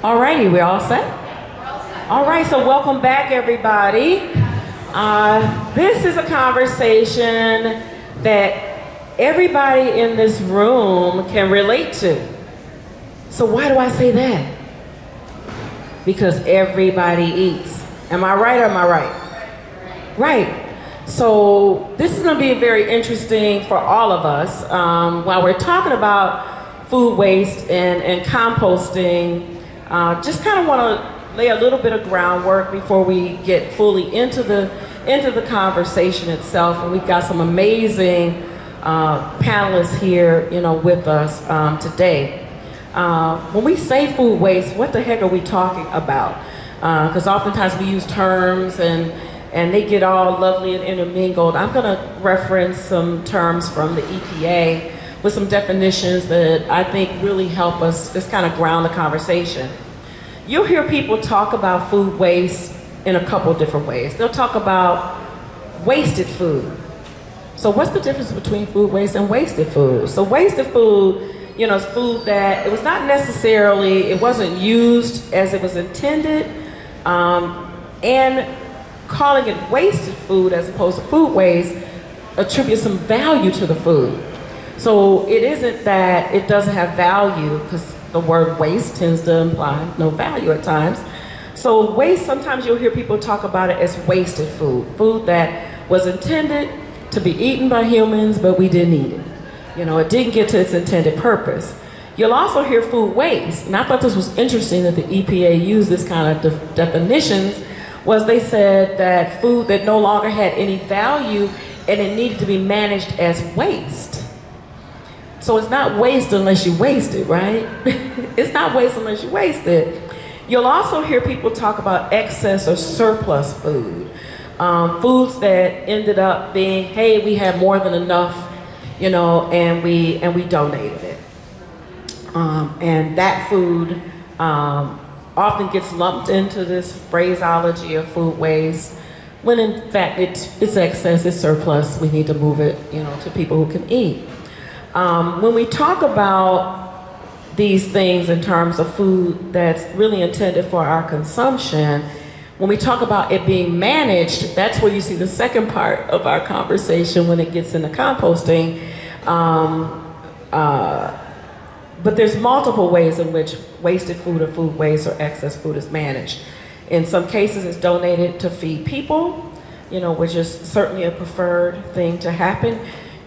Alrighty, we all set? All right, so welcome back, everybody. This is a conversation that everybody in this room can relate to. So why do I say that? Because everybody eats. Am I right or am I right? Right. So this is going to be very interesting for all of us. While we're talking about food waste and composting, just kind of want to lay a little bit of groundwork before we get fully into the conversation itself. And we've got some amazing panelists here, with us today. When we say food waste, what the heck are we talking about? Because oftentimes we use terms and they get all lovely and intermingled. I'm going to reference some terms from the EPA with some definitions that I think really help us just kind of ground the conversation. You'll hear people talk about food waste in a couple different ways. They'll talk about wasted food. So what's the difference between food waste and wasted food? So wasted food, is food that it was not necessarily, it wasn't used as it was intended, and calling it wasted food as opposed to food waste attributes some value to the food. So it isn't that it doesn't have value, because the word waste tends to imply no value at times. So waste, sometimes you'll hear people talk about it as wasted food, food that was intended to be eaten by humans, but we didn't eat it. It didn't get to its intended purpose. You'll also hear food waste, and I thought this was interesting that the EPA used this kind of definitions, was they said that food that no longer had any value and it needed to be managed as waste. So it's not waste unless you waste it, right? It's not waste unless you waste it. You'll also hear people talk about excess or surplus food. Foods that ended up being, hey, we had more than enough, and we donated it. And that food often gets lumped into this phraseology of food waste, when in fact it's excess, it's surplus. We need to move it, to people who can eat. When we talk about these things in terms of food that's really intended for our consumption, when we talk about it being managed, that's where you see the second part of our conversation when it gets into composting. But there's multiple ways in which wasted food or food waste or excess food is managed. In some cases, it's donated to feed people, which is certainly a preferred thing to happen.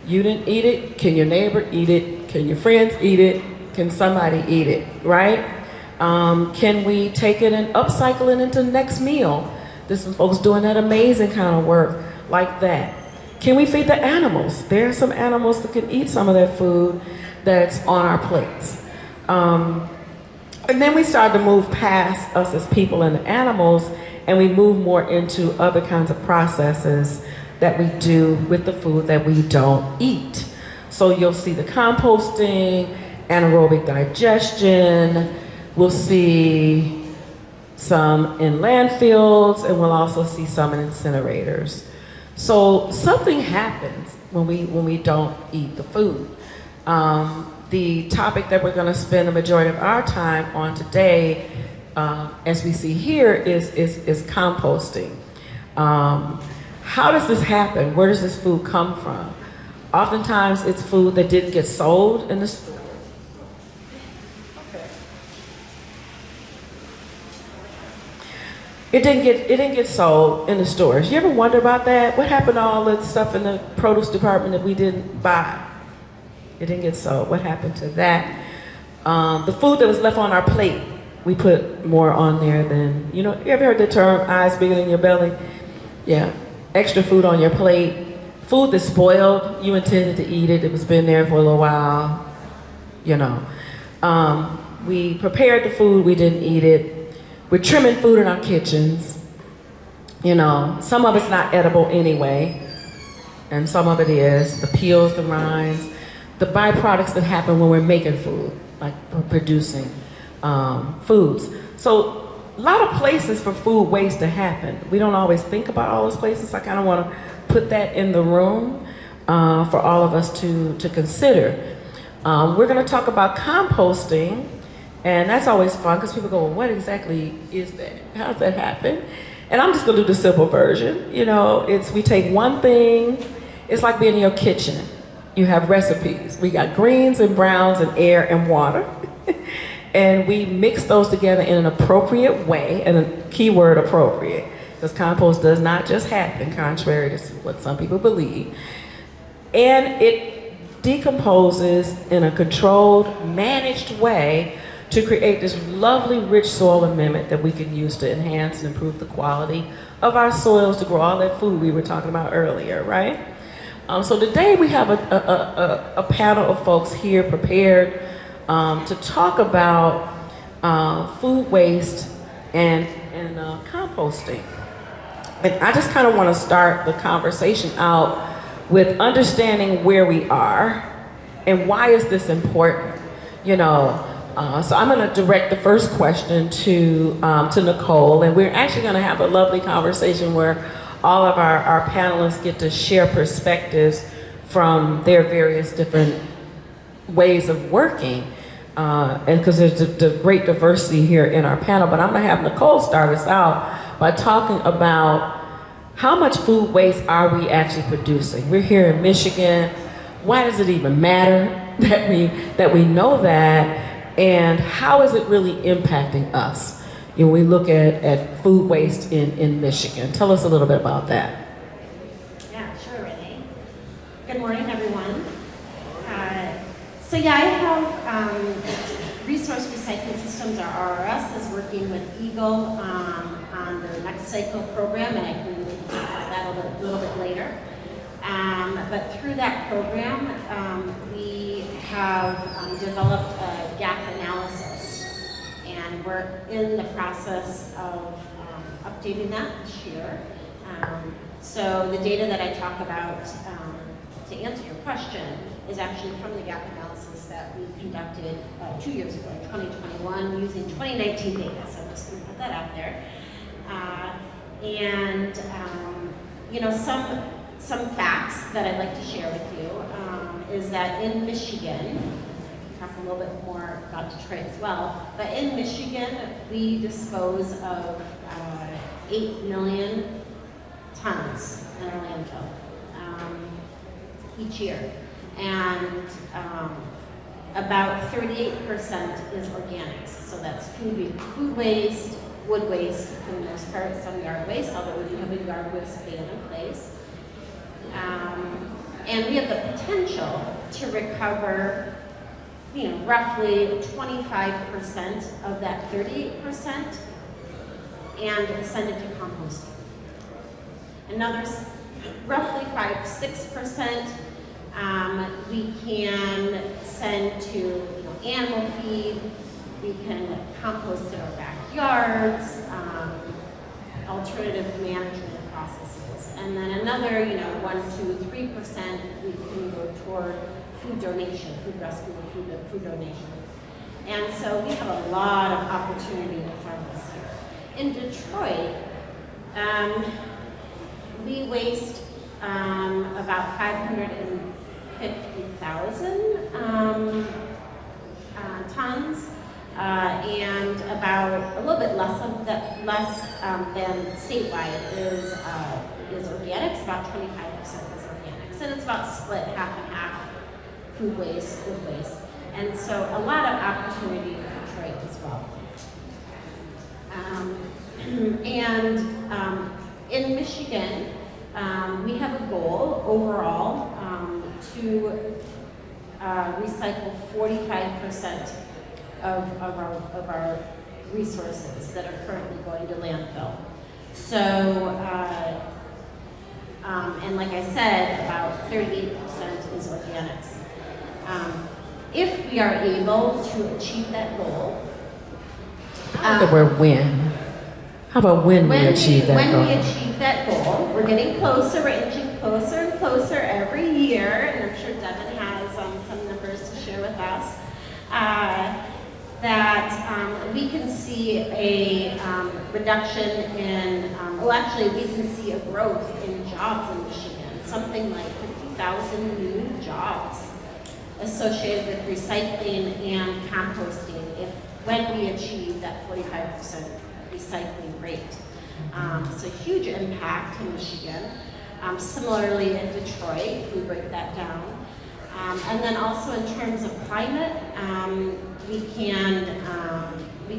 You didn't eat it, can your neighbor eat it? Can your friends eat it? Can somebody eat it, right? Can we take it and upcycle it into the next meal? There's some folks doing that amazing kind of work like that. Can we feed the animals? There are some animals that can eat some of that food that's on our plates. And then we start to move past us as people and the animals, and we move more into other kinds of processes that we do with the food that we don't eat. So you'll see the composting, anaerobic digestion, we'll see some in landfills, and we'll also see some in incinerators. So something happens when we don't eat the food. The topic that we're going to spend the majority of our time on today, as we see here, is composting. How does this happen? Where does this food come from? Oftentimes it's food that didn't get sold in the store. Okay. It didn't get sold in the stores. You ever wonder about that? What happened to all the stuff in the produce department that we didn't buy? It didn't get sold. What happened to that? The food that was left on our plate, we put more on there than, you ever heard the term eyes bigger than your belly? Yeah. Extra food on your plate. Food that's spoiled, you intended to eat it, it was been there for a little while, We prepared the food, we didn't eat it. We're trimming food in our kitchens. Some of it's not edible anyway, and some of it is. The peels, the rinds, the byproducts that happen when we're making food, like producing foods. So a lot of places for food waste to happen. We don't always think about all those places. I kind of want to put that in the room for all of us to consider. We're going to talk about composting And that's always fun because people go, well, what exactly is that? How does that happen? And I'm just gonna do the simple version. You know, it's we take one thing, it's like being in your kitchen. You have recipes. We got greens and browns and air and water. And we mix those together in an appropriate way, and a key word appropriate, because compost does not just happen, contrary to what some people believe. And it decomposes in a controlled, managed way to create this lovely, rich soil amendment that we can use to enhance and improve the quality of our soils to grow all that food we were talking about earlier, right? So today we have a panel of folks here prepared to talk about food waste and composting. And I just kind of want to start the conversation out with understanding where we are and why is this important, you know. So I'm going to direct the first question to Nicole, and we're actually going to have a lovely conversation where all of our panelists get to share perspectives from their various different ways of working, and because there's a great diversity here in our panel. But I'm going to have Nicole start us out by talking about how much food waste are we actually producing. We're here in Michigan. Why does it even matter that we know that? And how is it really impacting us? You know, we look at food waste in Michigan. Tell us a little bit about that. Yeah, sure, Renee. Good morning, everyone. So yeah, I have Resource Recycling Systems, or RRS, is working with Eagle on the next cycle program, and I can talk about that a little bit later. But through that program, we have developed a gap analysis, and we're in the process of updating that this year. So the data that I talk about, to answer your question, is actually from the gap analysis that we conducted 2 years ago, 2021, using 2019 data. So I'm just going to put that out there. You know, some facts that I'd like to share with you is that in Michigan, talk a little bit more about Detroit as well, but in Michigan, we dispose of 8 million tons in our landfill each year. And about 38% is organics. So that's food waste, wood waste, for the most part, some yard waste, although we do have a yard waste ban in place. And we have the potential to recover, you know, roughly 25% of that 38% and send it to composting. Another roughly 5-6% we can send to animal feed. We can compost in our backyards, alternative management processes. And then another, 1-3% we can go toward food donation, food rescue, food donation. And so we have a lot of opportunity in front of us here. In Detroit, we waste about 550,000 tons, and about a little bit less than statewide is organics. About 25% is organics, and it's about split half and half food waste, food waste, and so a lot of opportunity in Detroit as well. In Michigan, we have a goal overall to recycle 45% of our resources that are currently going to landfill. So, and like I said, about 38% is organics. If we are able to achieve that goal, How about when we achieve that goal? When we achieve that goal, we're getting closer, we're inching closer and closer every year, and I'm sure Devin has some numbers to share with us, that we can see a reduction in, we can see a growth in jobs in Michigan, something like 50,000 new jobs associated with recycling and composting when we achieve that 45% recycling rate. So huge impact in Michigan. Similarly in Detroit, if we break that down. And then also in terms of climate, we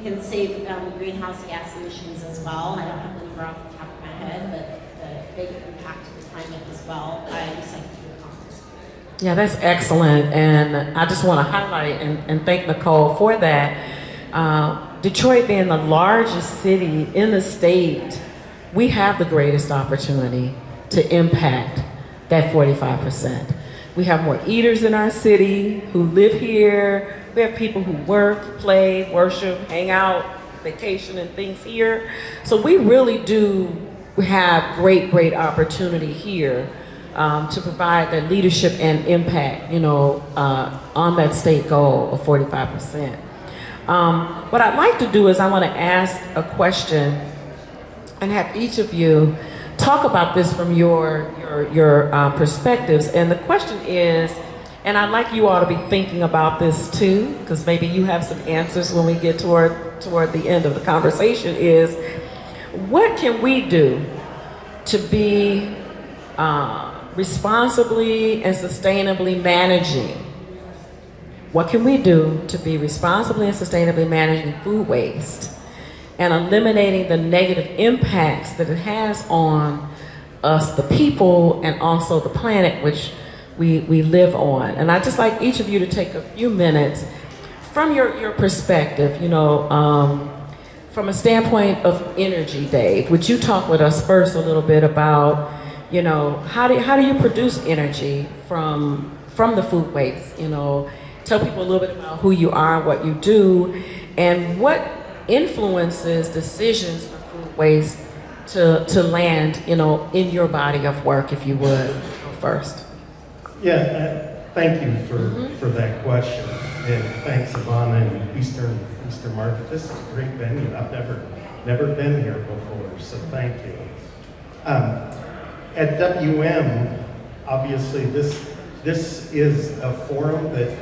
can save greenhouse gas emissions as well. I don't have the number off the top of my head, but the big impact to the climate as well by recycling compost. Yeah, that's excellent, and I just want to highlight and thank Nicole for that. Detroit being the largest city in the state, we have the greatest opportunity to impact that 45%. We have more eaters in our city who live here. We have people who work, play, worship, hang out, vacation and things here. So we really do have great opportunity here to provide the leadership and impact, on that state goal of 45%. What I'd like to do is I want to ask a question and have each of you talk about this from your perspectives. And the question is, and I'd like you all to be thinking about this too, because maybe you have some answers when we get toward the end of the conversation, is what can we do to be responsibly and sustainably managing? What can we do to be responsibly and sustainably managing food waste and eliminating the negative impacts that it has on us, the people, and also the planet which we live on? And I'd just like each of you to take a few minutes from your perspective, from a standpoint of energy. Dave, would you talk with us first a little bit about, how do you produce energy from the food waste? Tell people a little bit about who you are, what you do, and what influences decisions for food waste to land, in your body of work, if you would go first. Yeah, thank you for that question, and thanks Ivana and Eastern Market. This is a great venue. I've never been here before, so thank you. At WM, obviously this is a forum that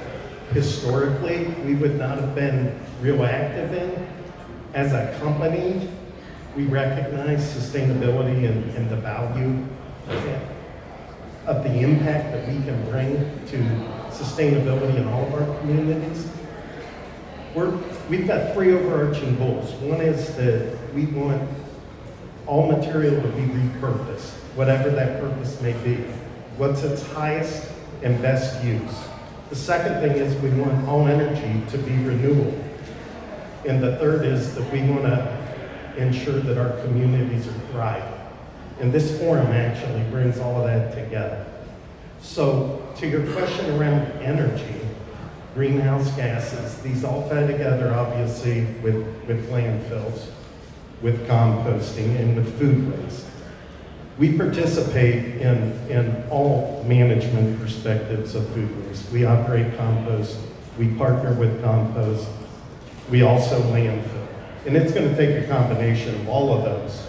historically we would not have been real active in. As a company, we recognize sustainability and the value of the impact that we can bring to sustainability in all of our communities. We've got three overarching goals. One is that we want all material to be repurposed, whatever that purpose may be. What's its highest and best use? The second thing is we want all energy to be renewable. And the third is that we want to ensure that our communities are thriving. And this forum actually brings all of that together. So to your question around energy, greenhouse gases, these all tie together obviously with landfills, with composting, and with food waste. We participate in all management perspectives of food waste. We operate compost, we partner with compost, we also landfill. And it's going to take a combination of all of those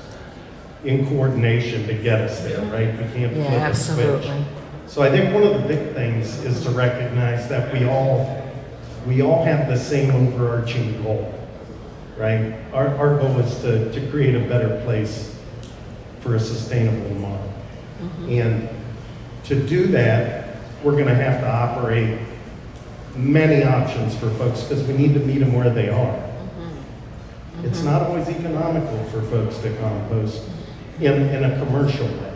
in coordination to get us there, right? We can't flip a switch. So I think one of the big things is to recognize that we all have the same overarching goal, right? Our goal is to create a better place for a sustainable model. And to do that, we're going to have to operate many options for folks because we need to meet them where they are. It's not always economical for folks to compost in a commercial way.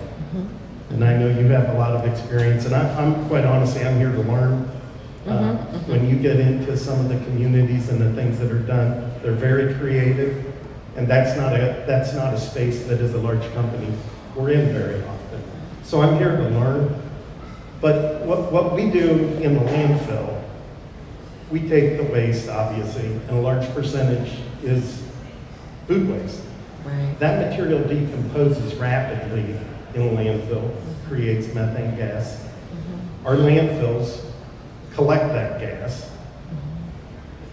And I know you have a lot of experience, and I'm quite honestly, I'm here to learn. When you get into some of the communities and the things that are done, they're very creative, and that's not a space that is a large company we're in very often. So I'm here to learn. But what we do in the landfill, we take the waste, obviously, and a large percentage is food waste. Right. That material decomposes rapidly in a landfill, creates methane gas. Our landfills collect that gas,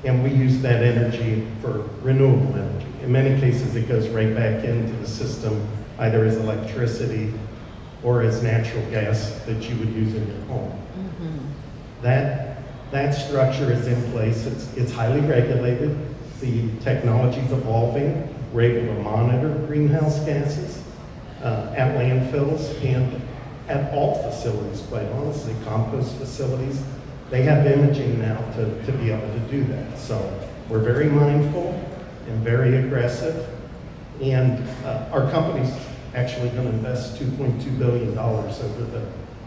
and we use that energy for renewable energy. In many cases, it goes right back into the system, either as electricity or as natural gas that you would use in your home. That structure is in place. It's highly regulated. the technology's evolving. We're able to monitor greenhouse gases at landfills and at all facilities, quite honestly, compost facilities. They have imaging now to be able to do that. So we're very mindful and very aggressive. And our company's actually going to invest $2.2 billion over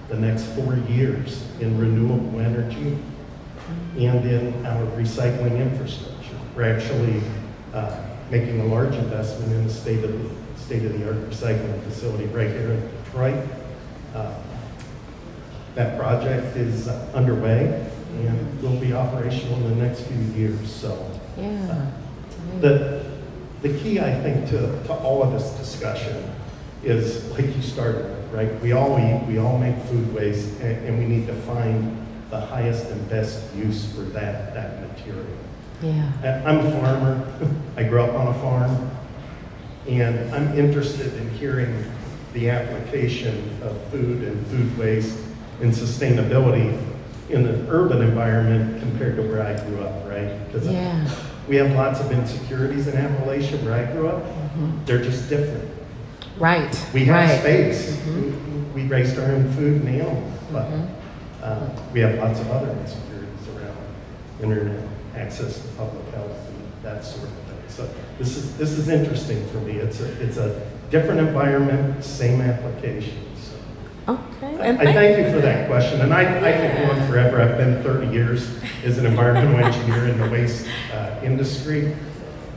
the next 4 years in renewable energy and in our recycling infrastructure. We're actually making a large investment in the state-of-the-art recycling facility right here in Detroit. That project is underway and will be operational in the next few years. So the key, I think, to all of this discussion is, like you started with, right? We all eat, we all make food waste, and we need to find the highest and best use for that material. Yeah. I'm a farmer. I grew up on a farm, and I'm interested in hearing the application of food and food waste and sustainability in an urban environment compared to where I grew up, right? Because we have lots of insecurities in Appalachia where I grew up. They're just different. Right. We have space. We raised our own food and animals, but we have lots of other insecurities around internet, access to public health, and that sort of thing. So this is interesting for me. It's a different environment, same application. So Okay. I thank you for that question, and I could go on forever. I've been 30 years as an environmental engineer in the waste industry,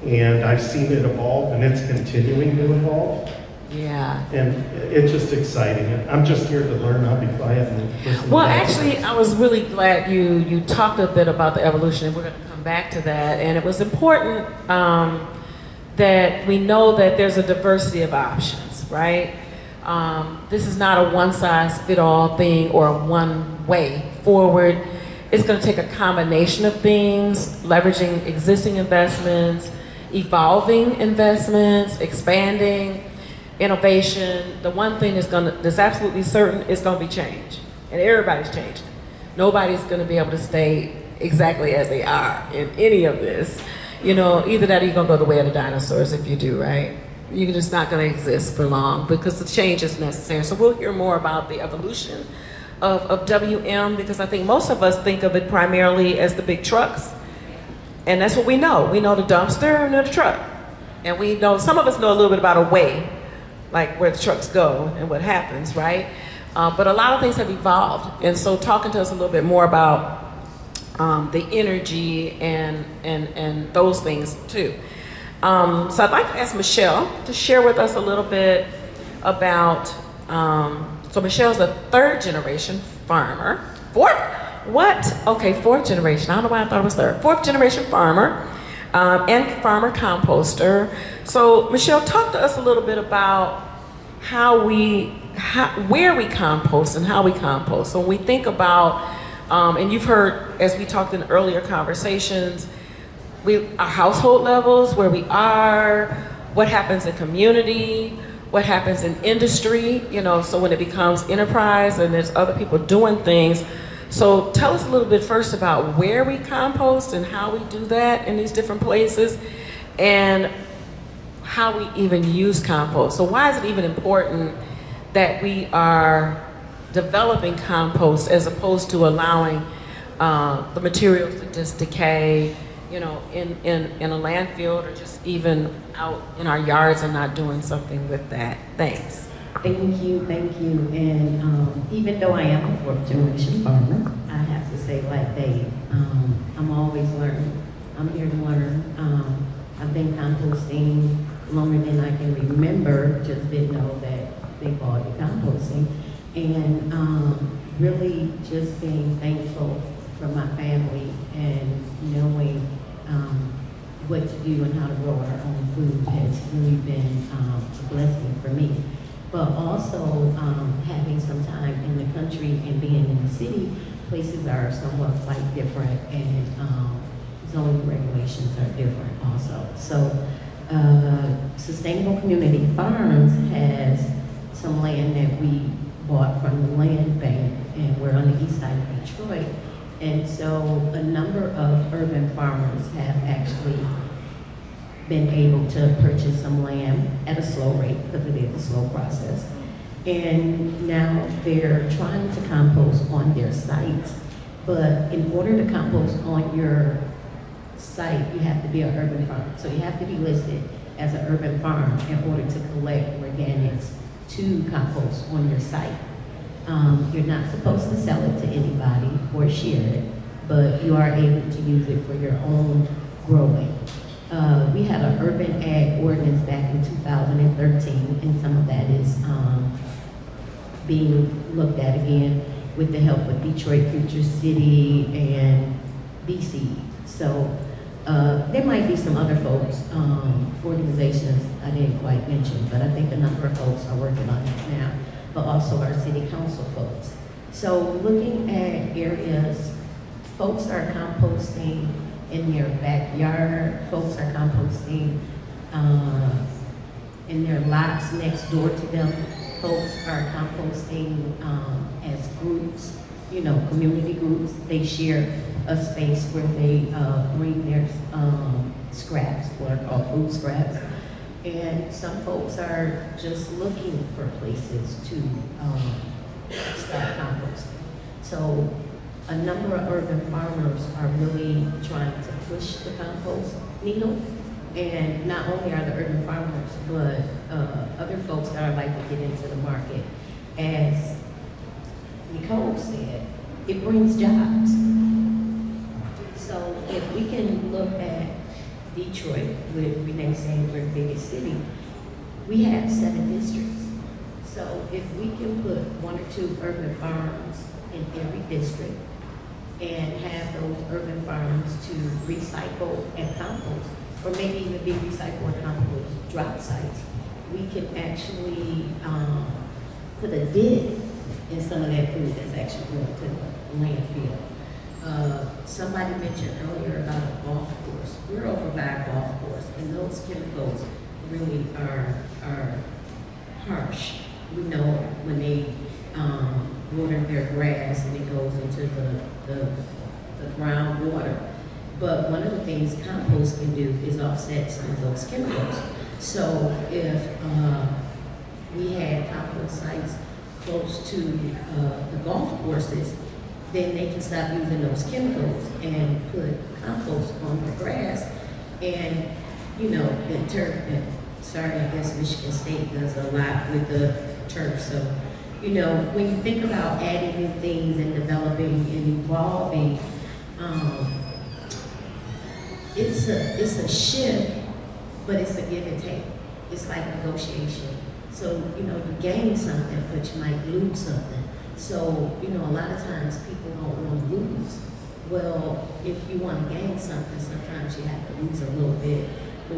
and I've seen it evolve, and it's continuing to evolve. Yeah. And it's just exciting. I'm just here to learn. I'll be quiet and listen. Well, actually, I was really glad you talked a bit about the evolution, and we're going to come back to that. And it was important that we know that there's a diversity of options, right? This is not a one-size-fit-all thing or a one way forward. It's going to take a combination of things, leveraging existing investments, evolving investments, expanding, innovation. The one thing that's absolutely certain is going to be change, and everybody's changing. Nobody's going to be able to stay exactly as they are in any of this. You know, either that or you're going to go the way of the dinosaurs if you do, right? You're just not going to exist for long because the change is necessary. So we'll hear more about the evolution of WM, because I think most of us think of it primarily as the big trucks, and that's what we know. We know the dumpster and the truck, and we know, some of us know a little bit about a way, like where the trucks go and what happens, right? But a lot of things have evolved, and so talking to us a little bit more about the energy and those things too. So I'd like to ask Michelle to share with us a little bit about, so Michelle's a third generation farmer. Fourth generation, I don't know why I thought it was third. Fourth generation farmer and farmer composter. So Michelle, talk to us a little bit about where we compost and how we compost. So when we think about, and you've heard, as we talked in earlier conversations, our household levels, where we are, what happens in community, what happens in industry, you know, so when it becomes enterprise and there's other people doing things. So tell us a little bit first about where we compost and how we do that in these different places, and how we even use compost. So why is it even important that we are developing compost as opposed to allowing the materials to just decay, you know, in a landfill, or just even out in our yards and not doing something with that? Thanks. Thank you. And even though I am a fourth generation farmer, I have to say, like Dave, I'm always learning. I'm here to learn. I've been composting longer than I can remember, just didn't know that they called it composting. And really just being thankful for my family and knowing what to do and how to grow our own food has really been a blessing for me. But also having some time in the country and being in the city, places are somewhat quite different, and zoning regulations are different also. So Sustainable Community Farms has some land that we bought from the land bank, and we're on the east side of Detroit. And so a number of urban farmers have actually been able to purchase some land at a slow rate, because it is a slow process. And now they're trying to compost on their sites. But in order to compost on your site, you have to be an urban farm. So you have to be listed as an urban farm in order to collect organics to compost on your site. You're not supposed to sell it to anybody or share it, but you are able to use it for your own growing. We had an urban ag ordinance back in 2013, and some of that is being looked at again with the help of Detroitisit and BC. So there might be some other folks, organizations I didn't quite mention, but I think a number of folks are working on it now, but also our city council folks. So looking at areas, folks are composting in their backyard, folks are composting in their lots next door to them, folks are composting as groups, you know, community groups. They share a space where they bring their scraps, what are called food scraps. And some folks are just looking for places to start composting. So a number of urban farmers are really trying to push the compost needle. And not only are the urban farmers, but other folks that would like to get into the market. As Nicole said, it brings jobs. So if we can look at Detroit, with Renee saying we're the biggest city, we have 7 districts. So if we can put 1 or 2 urban farms in every district and have those urban farms to recycle and compost, or maybe even be recycle and compost drop sites, we can actually put a dent in some of that food that's actually going to the landfill. Somebody mentioned earlier about a golf course. We're over by a golf course, and those chemicals really are harsh. We know when they water their grass and it goes into the groundwater. But one of the things compost can do is offset some of those chemicals. So if we had compost sites close to the golf courses, then they can stop using those chemicals and put compost on the grass. And, you know, the turf, and sorry, I guess Michigan State does a lot with the turf. So, you know, when you think about adding new things and developing and evolving, it's a shift, but it's a give and take. It's like negotiation. So, you know, you gain something, but you might lose something. So, you know, a lot of times people don't want to lose. Well, if you want to gain something, sometimes you have to lose a little bit.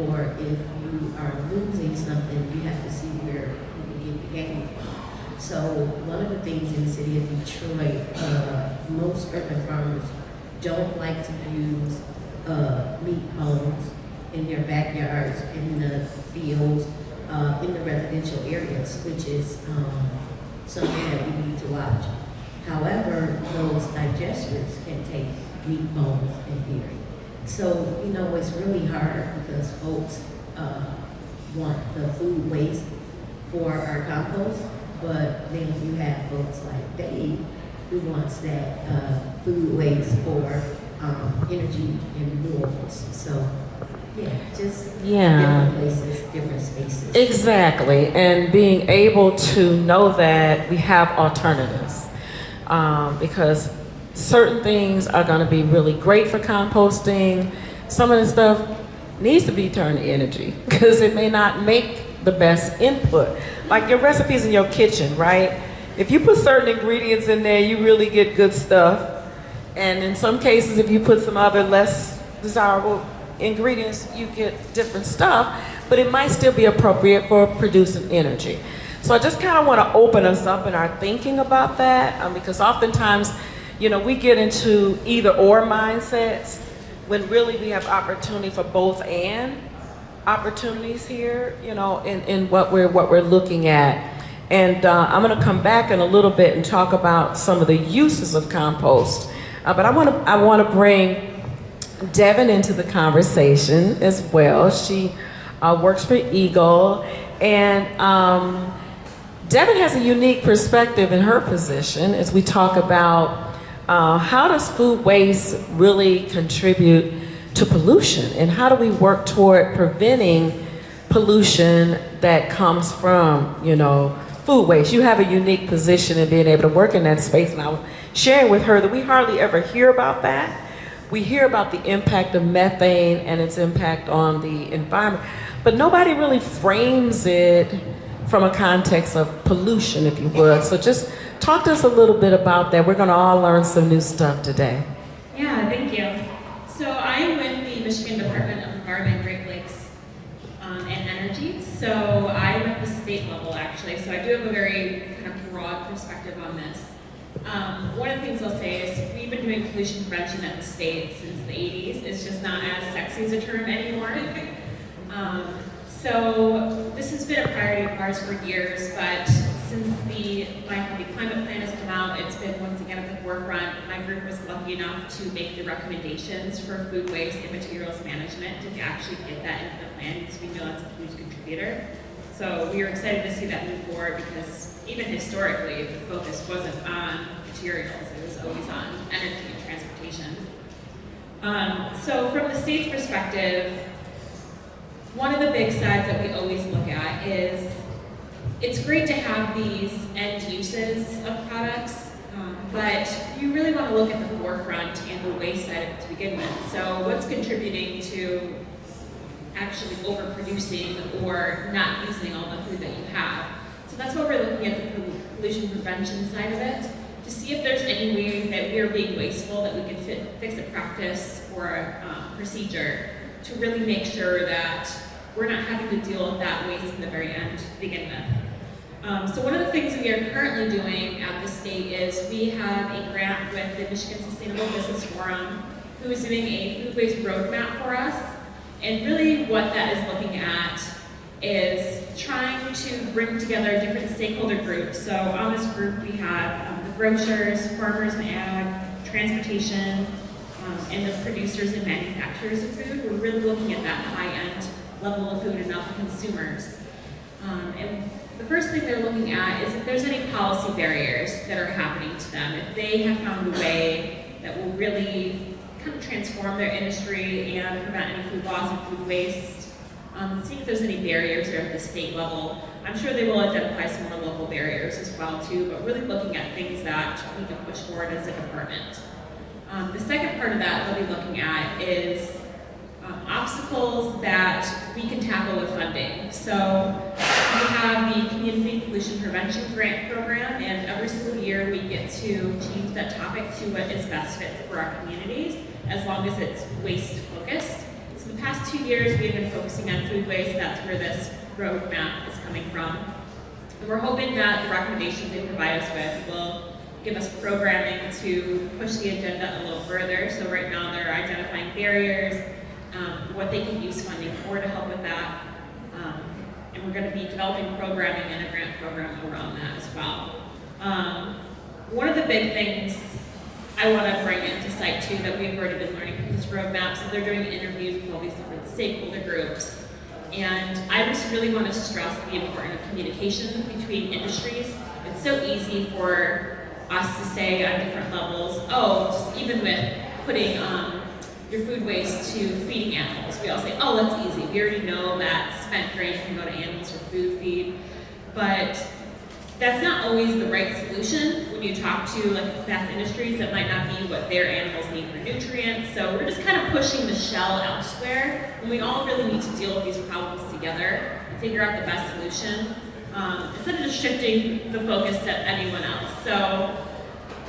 Or if you are losing something, you have to see where you can get the gain from. So one of the things in the city of Detroit, most urban farmers don't like to use meat bones in their backyards, in the fields, in the residential areas, which is something that we need to watch. However, those digesters can take meat bones in theory. So, you know, it's really hard because folks want the food waste for our compost, but then you have folks like Dave who wants that food waste for energy and renewables. So, yeah, just different places, different spaces. Exactly, and being able to know that we have alternatives, because certain things are going to be really great for composting. Some of the stuff needs to be turned to energy because it may not make the best input. Like your recipes in your kitchen, right? If you put certain ingredients in there, you really get good stuff. And in some cases, if you put some other less desirable ingredients, you get different stuff, but it might still be appropriate for producing energy. So I just kind of want to open us up in our thinking about that, because oftentimes, you know, we get into either or mindsets when really we have opportunity for both and opportunities here, you know, in what we're looking at. And I'm going to come back in a little bit and talk about some of the uses of compost. But I want to bring Devin into the conversation as well. She works for Eagle, and Devin has a unique perspective in her position as we talk about how does food waste really contribute to pollution, and how do we work toward preventing pollution that comes from, food waste. You have a unique position in being able to work in that space, and I was sharing with her that we hardly ever hear about that. We hear about the impact of methane and its impact on the environment, but nobody really frames it from a context of pollution, if you would. So just talk to us a little bit about that. We're gonna all learn some new stuff today. Yeah, thank you. So I'm with the Michigan Department of Environment, Great Lakes, and Energy. So I'm at the state level, actually. So I do have a very kind of broad perspective on this. One of the things I'll say is we've been doing pollution prevention at the state since the 80s. It's just not as sexy as a term anymore. So this has been a priority of ours for years, but since the climate plan has come out, it's been once again at the forefront. My group was lucky enough to make the recommendations for food waste and materials management to actually get that into the plan, because we know that's a huge contributor. So we were excited to see that move forward, because even historically, the focus wasn't on materials, it was always on energy and transportation. So from the state's perspective, one of the big sides that we always look at is it's great to have these end uses of products, but you really want to look at the forefront and the waste side of it to begin with. So what's contributing to actually overproducing or not using all the food that you have? So that's why we're looking at the pollution prevention side of it, to see if there's any way that we are being wasteful, that we can fix a practice or a procedure to really make sure that we're not having to deal with that waste in the very end to begin with. So one of the things we are currently doing at the state is we have a grant with the Michigan Sustainable Business Forum, who is doing a food waste roadmap for us. And really what that is looking at is trying to bring together different stakeholder groups. So on this group we have the grocers, farmers and ag, transportation, and the producers and manufacturers of food. We're really looking at that high-end level of food and not the consumers. And the first thing they're looking at is if there's any policy barriers that are happening to them, if they have found a way that will really kind of transform their industry and prevent any food loss and food waste. See if there's any barriers there at the state level. I'm sure they will identify some more local barriers as well too, but really looking at things that we can push forward as a department. The second part of that they'll be looking at is obstacles that we can tackle with funding. So we have the Community Pollution Prevention Grant Program, and every single year we get to change that topic to what is best fit for our communities, as long as it's waste focused. So the past 2 years we've been focusing on food waste. That's where this roadmap is coming from. And we're hoping that the recommendations they provide us with will give us programming to push the agenda a little further. So right now they're identifying barriers, what they can use funding for to help with that. And we're going to be developing programming and a grant program around that as well. One of the big things I want to bring into sight too that we've already been learning from this roadmap, so they're doing interviews with all these different stakeholder groups. And I just really want to stress the importance of communication between industries. It's so easy for us to say on different levels, oh, just even with putting your food waste to feeding animals. We all say, oh, that's easy. We already know that spent grain can go to animals for food feed. But that's not always the right solution. When you talk to like fast industries, that might not be what their animals need for nutrients. So we're just kind of pushing the shell elsewhere, when we all really need to deal with these problems together and figure out the best solution, instead of just shifting the focus to anyone else. So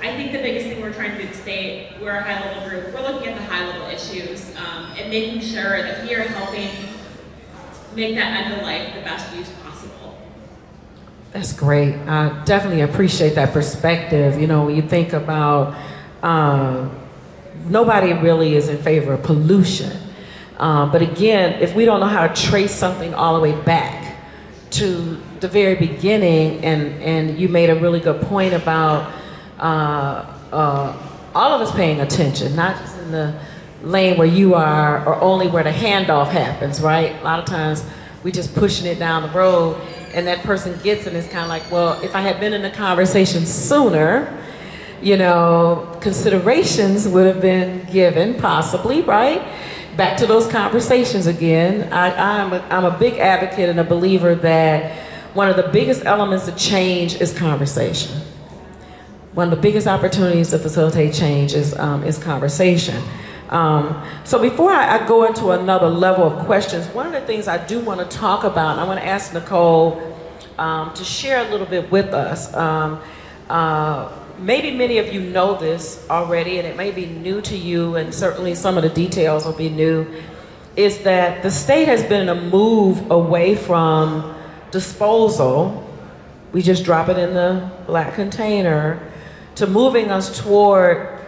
I think the biggest thing we're trying to do at state, we're a high-level group, we're looking at the high-level issues and making sure that we are helping make that end of life the best use possible. That's great. I definitely appreciate that perspective. You know, when you think about nobody really is in favor of pollution. But again, if we don't know how to trace something all the way back to the very beginning, and you made a really good point about all of us paying attention, not just in the lane where you are or only where the handoff happens, right? A lot of times we just pushing it down the road and that person gets it and it's kind of like, well, if I had been in the conversation sooner, you know, considerations would have been given, possibly, right? Back to those conversations again. I'm a big advocate and a believer that one of the biggest elements of change is conversation. One of the biggest opportunities to facilitate change is conversation. So before I go into another level of questions, one of the things I do want to talk about, and I want to ask Nicole to share a little bit with us. Maybe many of you know this already, and it may be new to you, and certainly some of the details will be new, is that the state has been a move away from disposal, we just drop it in the black container, to moving us toward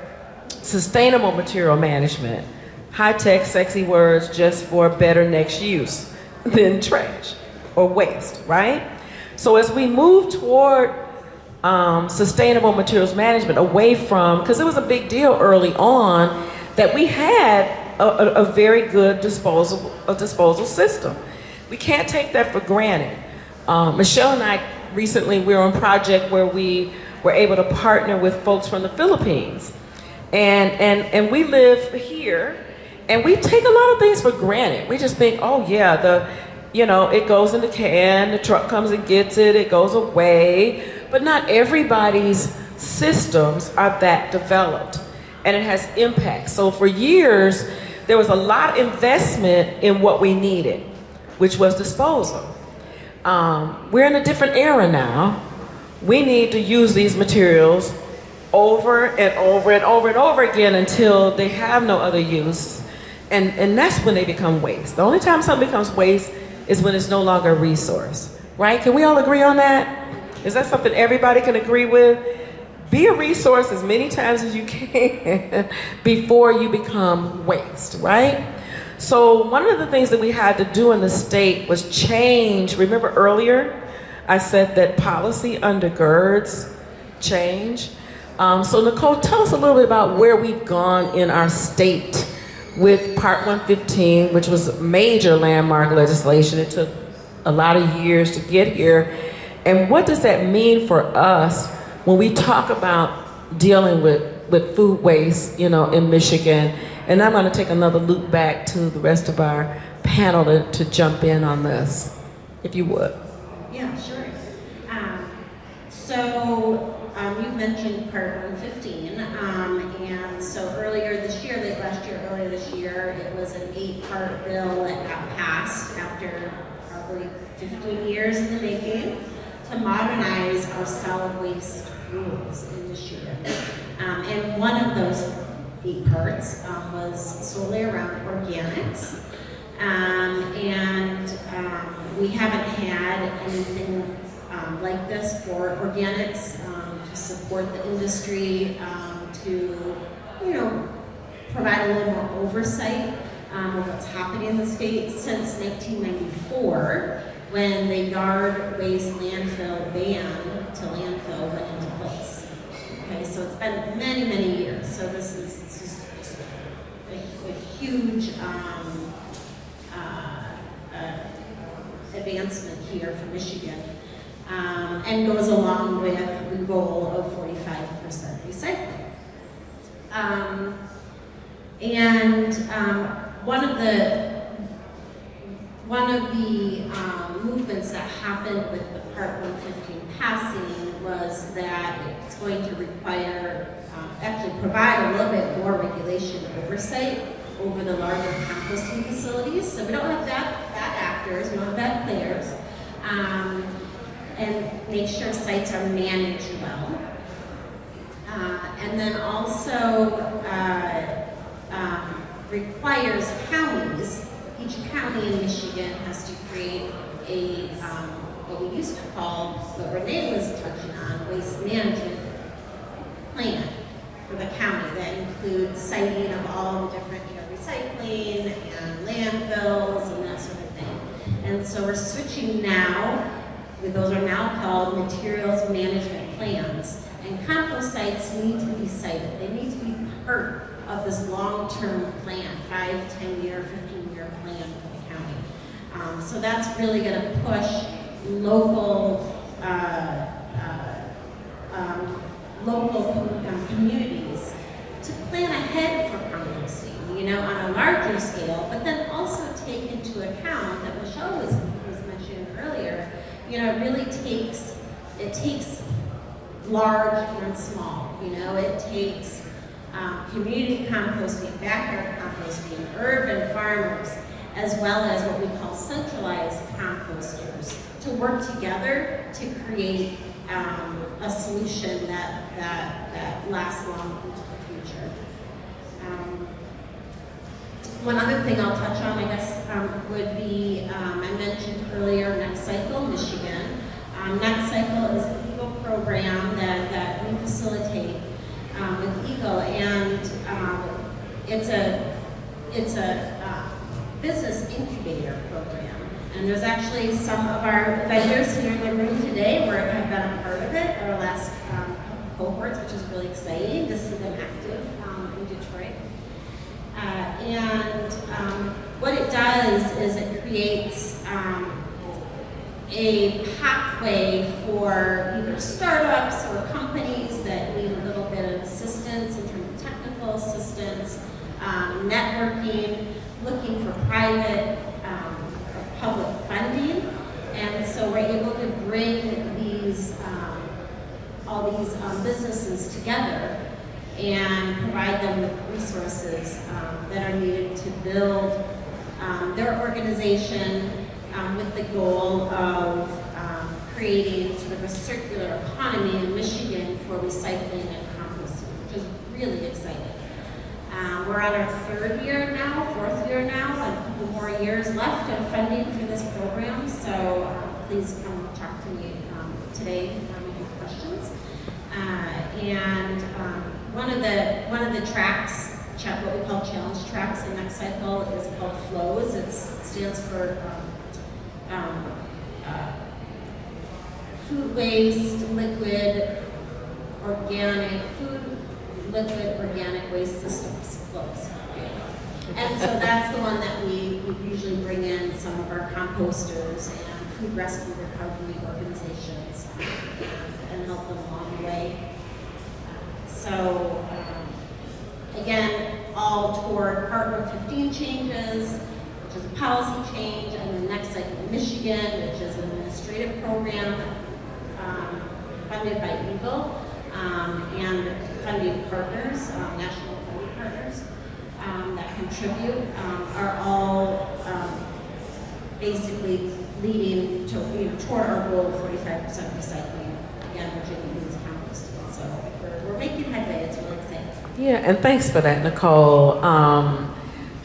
sustainable material management. High-tech, sexy words just for better next use than trash or waste, right? So as we move toward sustainable materials management, away from, because it was a big deal early on that we had a very good disposal system. We can't take that for granted. Michelle and I recently, we were on a project where we were able to partner with folks from the Philippines. And we live here, and we take a lot of things for granted. We just think, oh yeah, it goes in the can, the truck comes and gets it, it goes away. But not everybody's systems are that developed, and it has impact. So for years, there was a lot of investment in what we needed, which was disposal. We're in a different era now. We need to use these materials over and over and over and over again until they have no other use. And that's when they become waste. The only time something becomes waste is when it's no longer a resource, right? Can we all agree on that? Is that something everybody can agree with? Be a resource as many times as you can before you become waste, right? So one of the things that we had to do in the state was change. Remember earlier, I said that policy undergirds change. So Nicole, tell us a little bit about where we've gone in our state with Part 115, which was major landmark legislation. It took a lot of years to get here. And what does that mean for us when we talk about dealing with food waste, in Michigan? And I'm going to take another loop back to the rest of our panel to jump in on this, if you would. Yeah, sure. So you've mentioned Part 115, and so earlier this year, late last year, earlier this year, it was an 8-part bill that got passed after probably 15 years in the making to modernize our solid waste rules in Michigan. And one of those 8 parts was solely around organics. We haven't had anything like this for organics to support the industry, to provide a little more oversight of what's happening in the state since 1994, when the yard waste landfill ban to landfill went into place. Okay, so it's been many, many years. So this is a huge advancement here for Michigan, and goes along with the goal of 45% recycling. One of the movements that happened with the Part 115 passing was that it's going to require, actually provide a little bit more regulation and oversight over the larger composting facilities. So we don't have bad actors, we don't have bad players, and make sure sites are managed well. And then also requires counties, each county in Michigan has to create a, what we used to call, what Renee was touching on, waste management plan for the county that includes citing of all the different recycling and landfills and that sort of thing. And so we're switching now, those are now called materials management plans, and compost sites need to be cited. They need to be part of this long-term plan, 5, 10-year, 15-year plan for the county. So that's really going to push local communities to plan ahead for composting, you know, on a larger scale, but then also take into account that Michelle was mentioning earlier, you know, it really takes large and small, you know, it takes community composting, backyard composting, urban farmers, as well as what we call centralized composters, to work together to create a solution that lasts long into the future. One other thing I'll touch on, I guess, would be, I mentioned earlier, Next Cycle, Michigan. Next Cycle is an EAGLE program that we facilitate with EAGLE, and it's a business incubator program. And there's actually some of our vendors here in the room today where have been a part of it, our last couple cohorts, which is really exciting to see them active in Detroit. What it does is it creates a pathway for either startups or companies that need a little bit of assistance in terms of technical assistance, networking, looking for private or public funding. And so we're able to bring these all these businesses together and provide them with resources that are needed to build their organization with the goal of creating sort of a circular economy in Michigan for recycling and composting, which is really exciting. We're on our 4th year now, and a couple more years left of funding for this program, so please come talk to me today if you have questions. One of the tracks, what we call challenge tracks in Next Cycle, is called FLOWS. It stands for food waste, liquid, organic waste systems, FLOWS. And so that's the one that we usually bring in some of our composters and food rescue recovery organizations and help them along the way. So again, all toward Part 115 changes, which is a policy change, and the Next Cycle in Michigan, which is an administrative program funded by EAGLE and funding partners, national funding partners that contribute, are all basically leading to, toward our goal of 45% recycling, again, which includes composting. So we're making headway. It's really exciting. Yeah, and thanks for that, Nicole.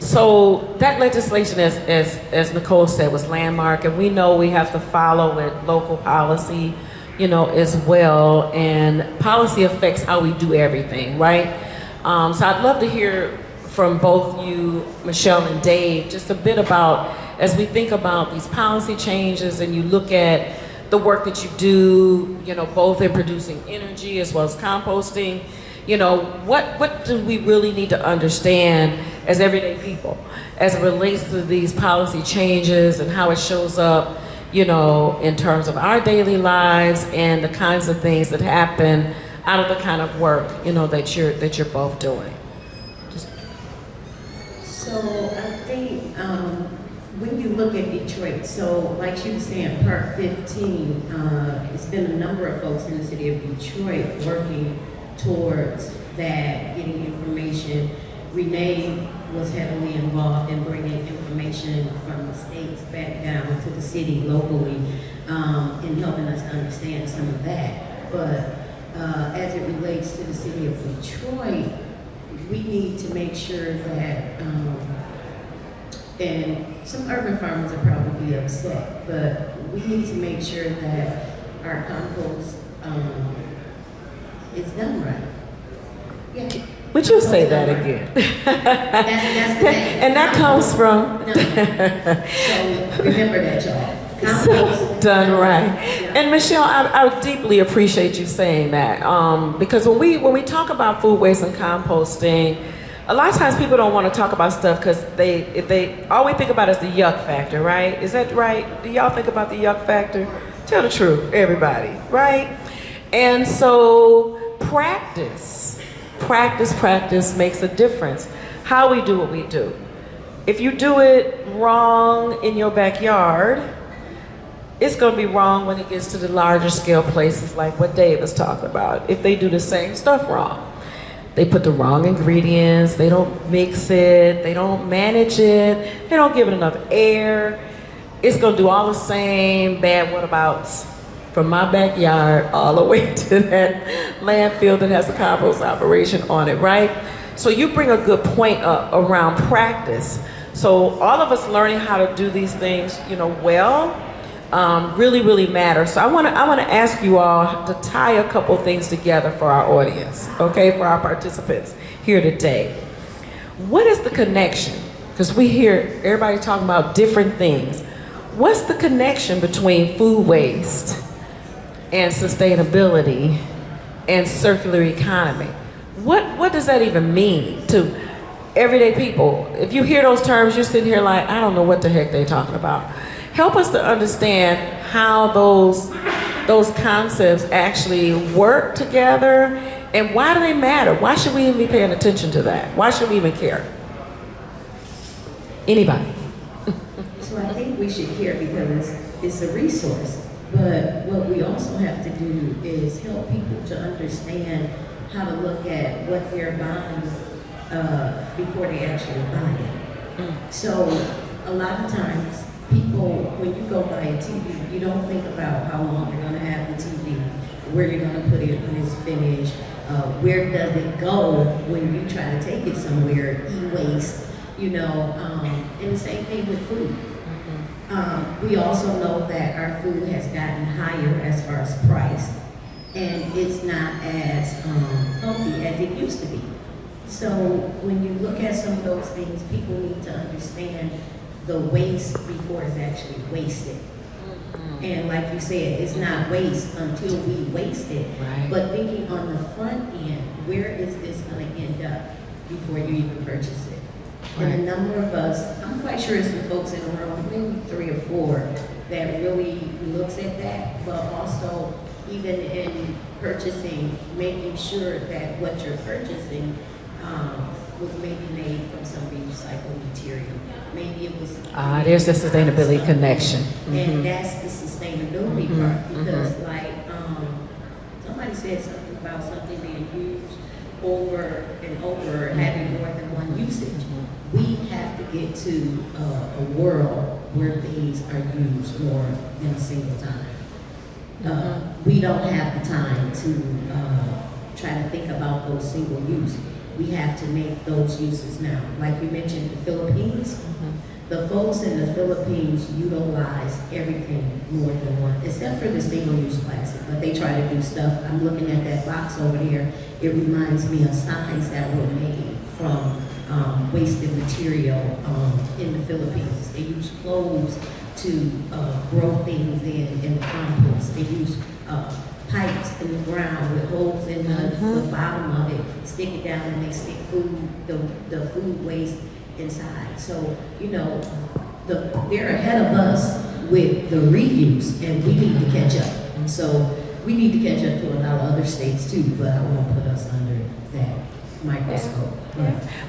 So that legislation, as Nicole said, was landmark, and we know we have to follow it, local policy, as well, and policy affects how we do everything, right? So I'd love to hear from both you, Michelle and Dave, just a bit about, as we think about these policy changes and you look at the work that you do, both in producing energy as well as composting, what do we really need to understand as everyday people as it relates to these policy changes and how it shows up, in terms of our daily lives and the kinds of things that happen out of the kind of work, that you're both doing? So I think when you look at Detroit, so like she was saying, Part 15, it's been a number of folks in the city of Detroit working towards that, getting information. Renee was heavily involved in bringing information from the states back down to the city locally, and helping us understand some of that. But as it relates to the city of Detroit, we need to make sure that, and some urban farmers will probably be upset, but we need to make sure that our compost is done right. Yeah. Would you say that again? That's the thing. And that comes from? No. So remember that, y'all. Compost Done right. Yeah. And Michelle, I deeply appreciate you saying that, because when we talk about food waste and composting, A lot of times people don't want to talk about stuff because they all we think about is the yuck factor, right? Is that right? Do y'all think about the yuck factor? Tell the truth, everybody, right? And so practice makes a difference. How we do what we do. If you do it wrong in your backyard, it's going to be wrong when it gets to the larger scale places like what Dave was talking about. If they do the same stuff wrong, they put the wrong ingredients, they don't mix it, they don't manage it, they don't give it enough air. It's going to do all the same bad whatabouts from my backyard all the way to that landfill that has a compost operation on it, right? So you bring a good point up around practice. So all of us learning how to do these things, well, really matter. So I want to ask you all to tie a couple things together for our audience, okay, for our participants here today. What is the connection? Because we hear everybody talking about different things. What's the connection between food waste and sustainability and circular economy? What does that even mean to everyday people? If you hear those terms, you're sitting here like, I don't know what the heck they're talking about. Help us to understand how those concepts actually work together and why do they matter? Why should we even be paying attention to that? Why should we even care? Anybody? So I think we should care because it's a resource. But what we also have to do is help people to understand how to look at what they're buying before they actually buy it. So a lot of times, people, when you go buy a TV, you don't think about how long you're going to have the TV, where you're going to put it when it's finished, where does it go when you try to take it somewhere, e-waste, and the same thing with food. We also know that our food has gotten higher as far as price, and it's not as healthy as it used to be. So when you look at some of those things, people need to understand the waste before it's actually wasted. And like you said, it's not waste until we waste it. Right. But thinking on the front end, where is this going to end up before you even purchase it? Right. And a number of us, I'm quite sure it's the folks in the room, maybe 3 or 4, that really looks at that, but also even in purchasing, making sure that what you're purchasing was maybe made from some recycled material. Maybe it was. There's the sustainability connection. And that's the sustainability part, because somebody said something about something being used over and over, having more than one usage. We have to get to a world where things are used more than a single time. We don't have the time to try to think about those single use. We have to make those uses now. Like you mentioned, the Philippines, the folks in the Philippines utilize everything more than one, except for the single-use plastic, but they try to do stuff. I'm looking at that box over there. It reminds me of signs that were made from wasted material in the Philippines. They use cloves to grow things in the compost. They use pipes in the ground with holes in the bottom of it, stick it down, and they stick the food waste inside. So, they're ahead of us with the reuse, and we need to catch up. And so we need to catch up to a lot of other states too, but I won't put us under that microscope.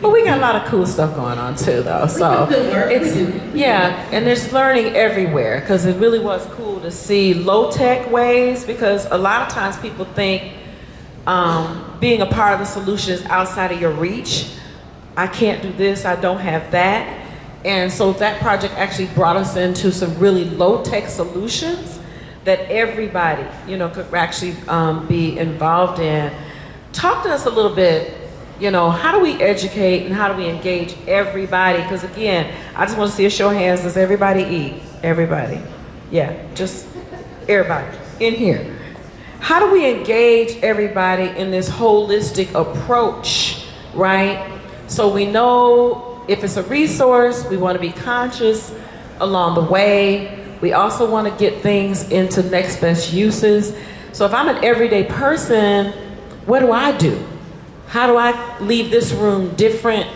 But we got a lot of cool stuff going on too, though. So and there's learning everywhere, because it really was cool to see low-tech ways, because a lot of times people think being a part of the solution is outside of your reach. I can't do this, I don't have that. And so that project actually brought us into some really low-tech solutions that everybody, could actually be involved in. Talk to us a little bit, how do we educate and how do we engage everybody? Because again, I just want to see a show of hands. Does everybody eat? Everybody. Yeah, just everybody in here. How do we engage everybody in this holistic approach, right? So we know if it's a resource, we want to be conscious along the way. We also want to get things into next best uses. So if I'm an everyday person, what do? How do I leave this room different,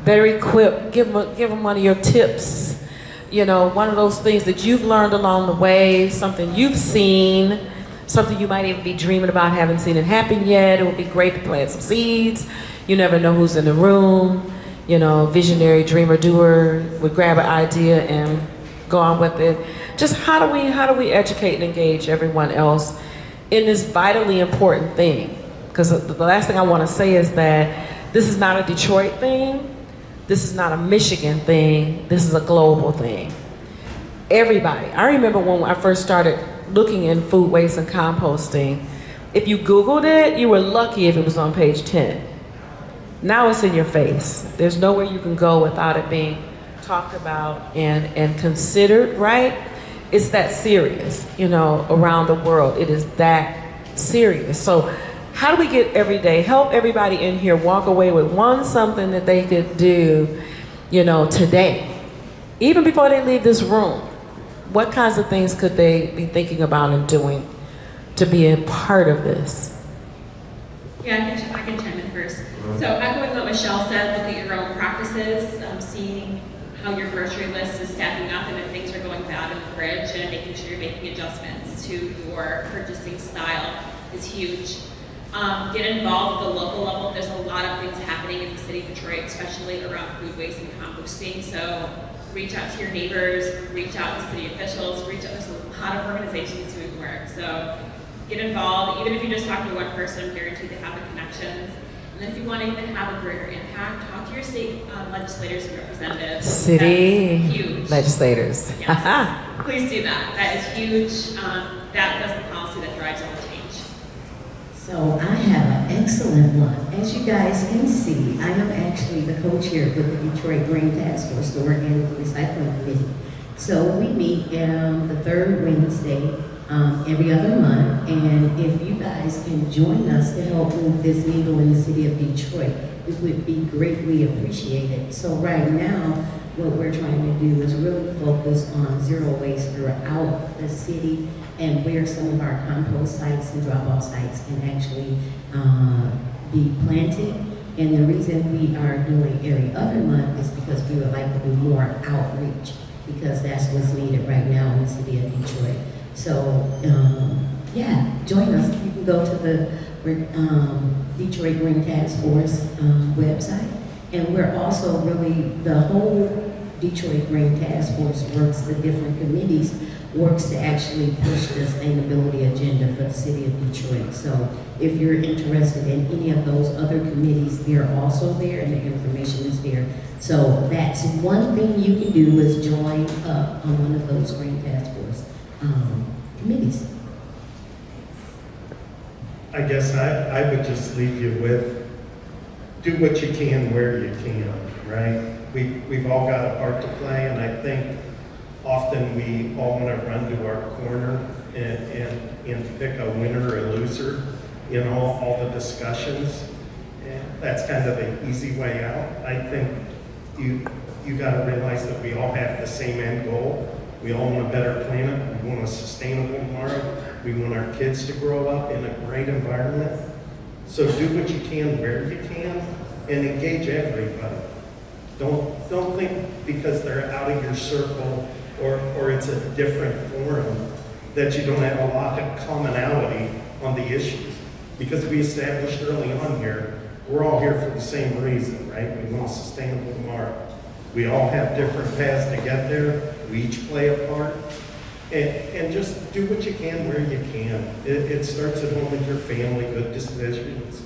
better equipped? Give them one of your tips. You know, one of those things that you've learned along the way, something you've seen, something you might even be dreaming about, haven't seen it happen yet. It would be great to plant some seeds. You never know who's in the room. You know, visionary dreamer doer would grab an idea and go on with it. Just how do we educate and engage everyone else in this vitally important thing? Because the last thing I want to say is that this is not a Detroit thing. This is not a Michigan thing. This is a global thing. Everybody. I remember when I first started looking in food waste and composting, if you Googled it, you were lucky if it was on page 10. Now it's in your face. There's nowhere you can go without it being talked about and considered, right? It's that serious, you know, around the world. It is that serious. So how do we get every day, help everybody in here walk away with something that they could do, you know, today, even before they leave this room? What kinds of things could they be thinking about and doing to be a part of this? Yeah, I can chime in first. So echoing what Michelle said, look at your own practices, seeing how your grocery list is stacking up and if things are going bad in the fridge, and making sure you're making adjustments to your purchasing style is huge. Get involved at the local level. There's a lot of things happening in the city of Detroit, especially around food waste and composting. So reach out to your neighbors, reach out to city officials, reach out. There's a lot of organizations doing work. So get involved. Even if you just talk to one person, I'm guaranteed to have the connections. And then if you want to even have a greater impact, talk to your state legislators and representatives. City That's huge. Legislators. Yes. Please do that. That is huge. That does the policy that drives all the change. So I have an excellent one. As you guys can see, I am actually the co-chair with the Detroit Green Task Force, the Organic Recycling Committee. So we meet the third Wednesday every other month, and if you guys can join us to help move this needle in the city of Detroit, it would be greatly appreciated. So right now, what we're trying to do is really focus on zero waste throughout the city and where some of our compost sites and drop-off sites can actually be planted. And the reason we are doing every other month is because we would like to do more outreach, because that's what's needed right now in the city of Detroit. So, yeah, join us. You can go to the Detroit Green Task Force website. And we're also really, the whole Detroit Green Task Force works, the different committees, works to actually push the sustainability agenda for the city of Detroit. So if you're interested in any of those other committees, they're also there and the information is there. So that's one thing you can do, is join up on one of those Green Task Force committees. I guess I would just leave you with, do what you can where you can, right? We've all got a part to play, and I think often we all want to run to our corner and pick a winner or a loser in all the discussions. And that's kind of the easy way out. I think you got to realize that we all have the same end goal. We all want a better planet. We want a sustainable tomorrow. We want our kids to grow up in a great environment. So do what you can where you can and engage everybody. Don't think because they're out of your circle or it's a different forum that you don't have a lot of commonality on the issues. Because we established early on here, we're all here for the same reason, right? We want a sustainable tomorrow. We all have different paths to get there. We each play a part. And just do what you can where you can. It starts at home with your family, good decisions,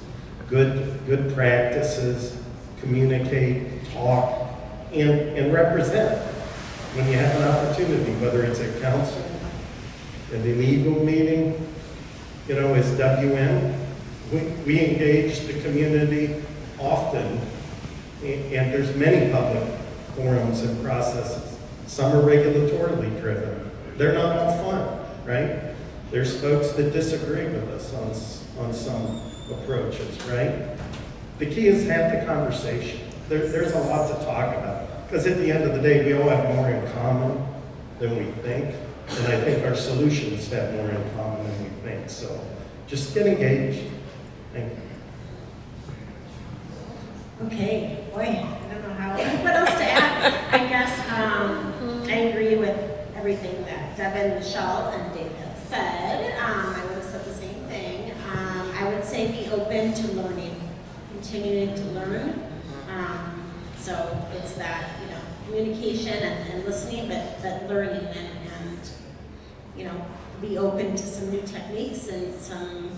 good practices, communicate, talk, and represent when you have an opportunity, whether it's at council, at an EGLE meeting, as WM. We engage the community often, and there's many public forums and processes. Some are regulatorily driven. They're not all fun, right? There's folks that disagree with us on some approaches, right? The key is have the conversation. There's a lot to talk about, because at the end of the day, we all have more in common than we think, and I think our solutions have more in common than we think. So just get engaged. Thank you. Okay, boy, I don't know what else to add. I guess I agree with everything that Devin, Michelle, and Dave have said. I would have said the same thing. I would say be open to learning, continuing to learn. So it's that, communication and listening, but learning and be open to some new techniques and some,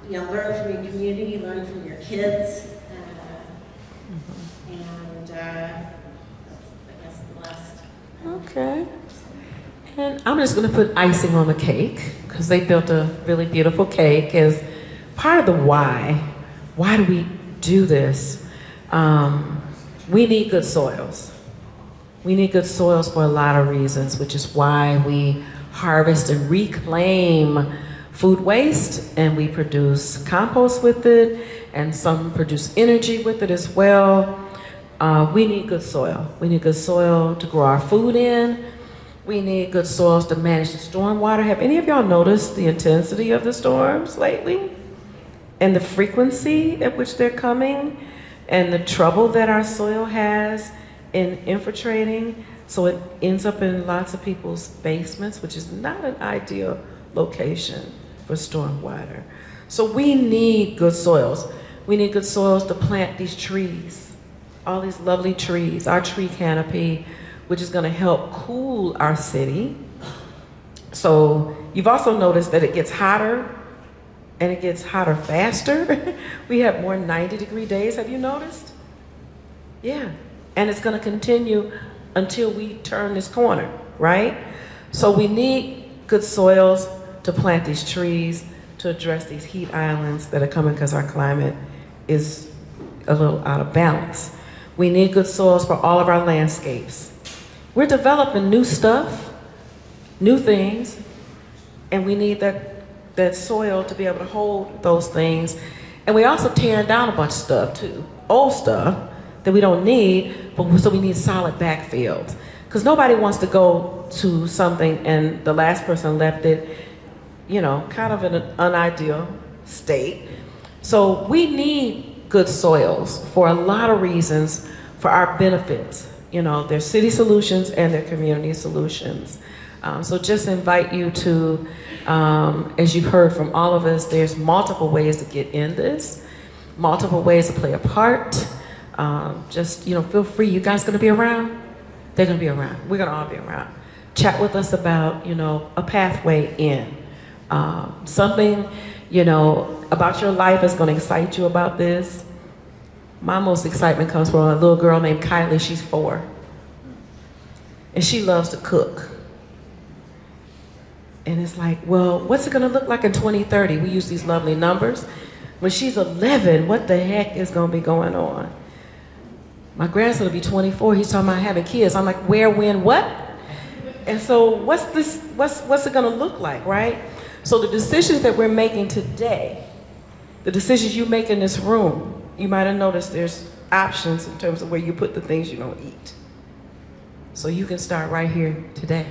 learn from your community, learn from your kids. And that's, I guess, the last. Okay. And I'm just going to put icing on the cake because they built a really beautiful cake as part of the why. Why do we do this? We need good soils. We need good soils for a lot of reasons, which is why we harvest and reclaim food waste, and we produce compost with it, and some produce energy with it as well. We need good soil. We need good soil to grow our food in. We need good soils to manage the stormwater. Have any of y'all noticed the intensity of the storms lately? And the frequency at which they're coming? And the trouble that our soil has in infiltrating? So it ends up in lots of people's basements, which is not an ideal location for stormwater. So we need good soils. We need good soils to plant these trees, all these lovely trees, our tree canopy, which is going to help cool our city. So you've also noticed that it gets hotter, and it gets hotter faster. We have more 90-degree days, have you noticed? Yeah, and it's going to continue until we turn this corner, right? So we need good soils to plant these trees, to address these heat islands that are coming because our climate is a little out of balance. We need good soils for all of our landscapes. We're developing new stuff, new things, and we need that soil to be able to hold those things. And we also tearing down a bunch of stuff too, old stuff that we don't need, but so we need solid backfields. Because nobody wants to go to something and the last person left it, kind of in an unideal state. So we need good soils for a lot of reasons for our benefits. There's city solutions and their community solutions. So just invite you to, as you've heard from all of us, there's multiple ways to get in this, multiple ways to play a part. Just, feel free. You guys gonna be around? They're gonna be around. We're gonna all be around. Chat with us about, a pathway in. Something, about your life is gonna excite you about this. My most excitement comes from a little girl named Kylie. She's 4. And she loves to cook. And it's like, well, what's it gonna look like in 2030? We use these lovely numbers. When she's 11, what the heck is gonna be going on? My grandson will be 24, he's talking about having kids. I'm like, where, when, what? And so what's it gonna look like, right? So the decisions that we're making today, the decisions you make in this room, you might have noticed there's options in terms of where you put the things you don't eat. So you can start right here today.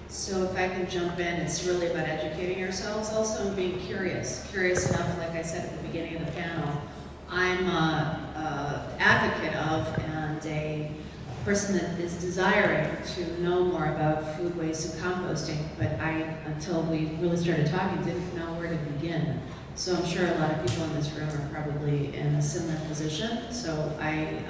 So if I can jump in, it's really about educating ourselves also and being curious. Curious enough, like I said at the beginning of the panel, I'm an advocate of and a person that is desiring to know more about food waste and composting, but until we really started talking, didn't know where to begin. So I'm sure a lot of people in this room are probably in a similar position. So I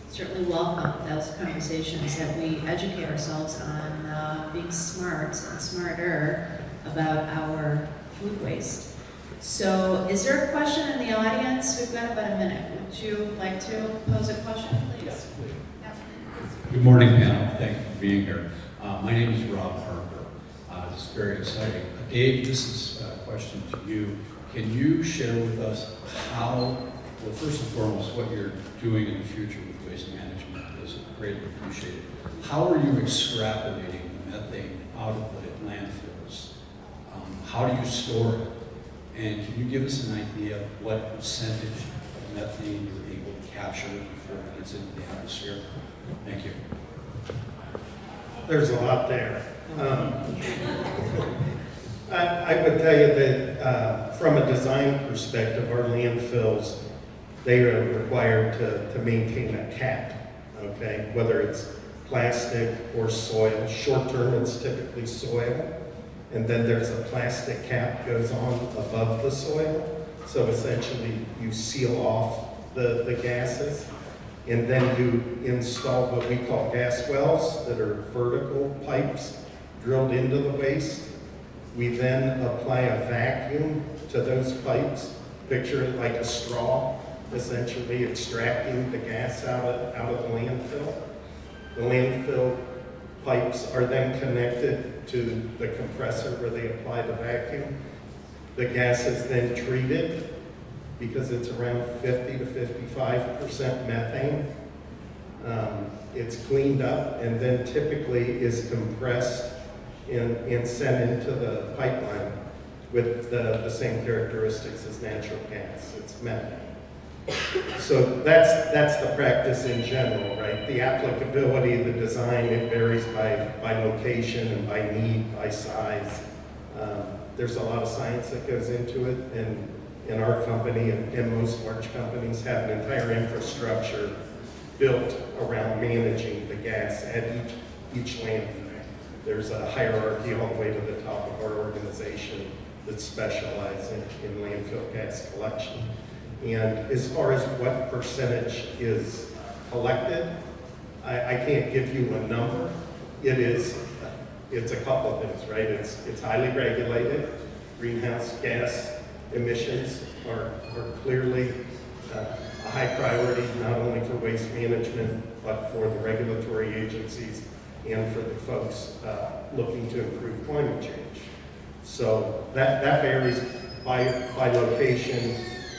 certainly welcome those conversations that we educate ourselves on being smart and smarter about our food waste. So is there a question in the audience? We've got about a minute. Would you like to pose a question, please? Yes, please. Good morning, panel. Thank you for being here. My name is Rob Harper. This is very exciting. Dave, this is a question to you. Can you share with us how, well, first and foremost, what you're doing in the future with waste management is greatly appreciated. How are you extrapolating the methane out of the landfills? How do you store it? And can you give us an idea of what percentage of methane you're able to capture before it gets into the atmosphere? Thank you. There's a lot there. I would tell you that from a design perspective, our landfills, they are required to maintain a cap, okay? Whether it's plastic or soil. Short term, it's typically soil. And then there's a plastic cap goes on above the soil. So essentially you seal off the gases. And then you install what we call gas wells that are vertical pipes drilled into the waste. We then apply a vacuum to those pipes. Picture it like a straw, essentially extracting the gas out of the landfill. The landfill pipes are then connected to the compressor where they apply the vacuum. The gas is then treated because it's around 50 to 55% methane. It's cleaned up and then typically is compressed and sent into the pipeline with the same characteristics as natural gas. It's methane. So that's the practice in general, right? The applicability, the design, it varies by location and by need, by size. There's a lot of science that goes into it, and our company and most large companies have an entire infrastructure built around managing the gas at each landfill. There's a hierarchy all the way to the top of our organization that specializes in landfill gas collection. And as far as what percentage is collected, I can't give you a number. It's a couple of things, right? It's highly regulated. Greenhouse gas emissions are clearly a high priority, not only for waste management, but for the regulatory agencies and for the folks looking to improve climate change. So that varies by location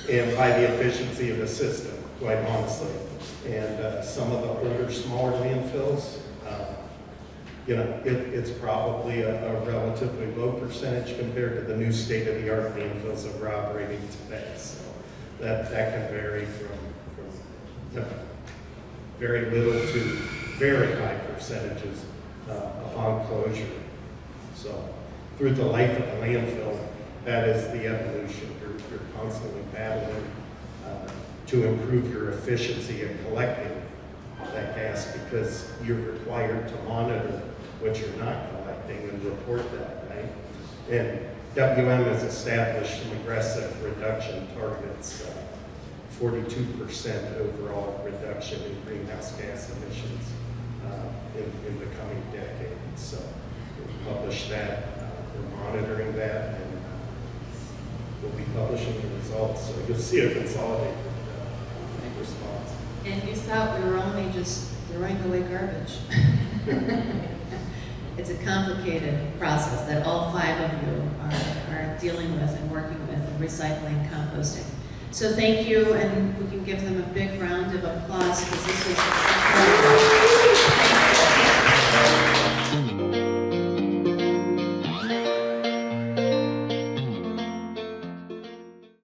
and by the efficiency of the system, quite honestly. And some of the older, smaller landfills, it's probably a relatively low percentage compared to the new state-of-the-art landfills that we're operating today. So that can vary from very little to very high percentages upon closure. So through the life of the landfill, that is the evolution. You're constantly battling to improve your efficiency in collecting that gas because you're required to monitor what you're not collecting and report that, right? And WM has established some aggressive reduction targets, 42% overall reduction in greenhouse gas emissions in the coming decade. So we've published that, we're monitoring that, and we'll be publishing the results. So you'll see a consolidated response. And you thought we were only just throwing away garbage. It's a complicated process that all 5 of you are dealing with and working with and recycling, composting. So thank you, and we can give them a big round of applause because this was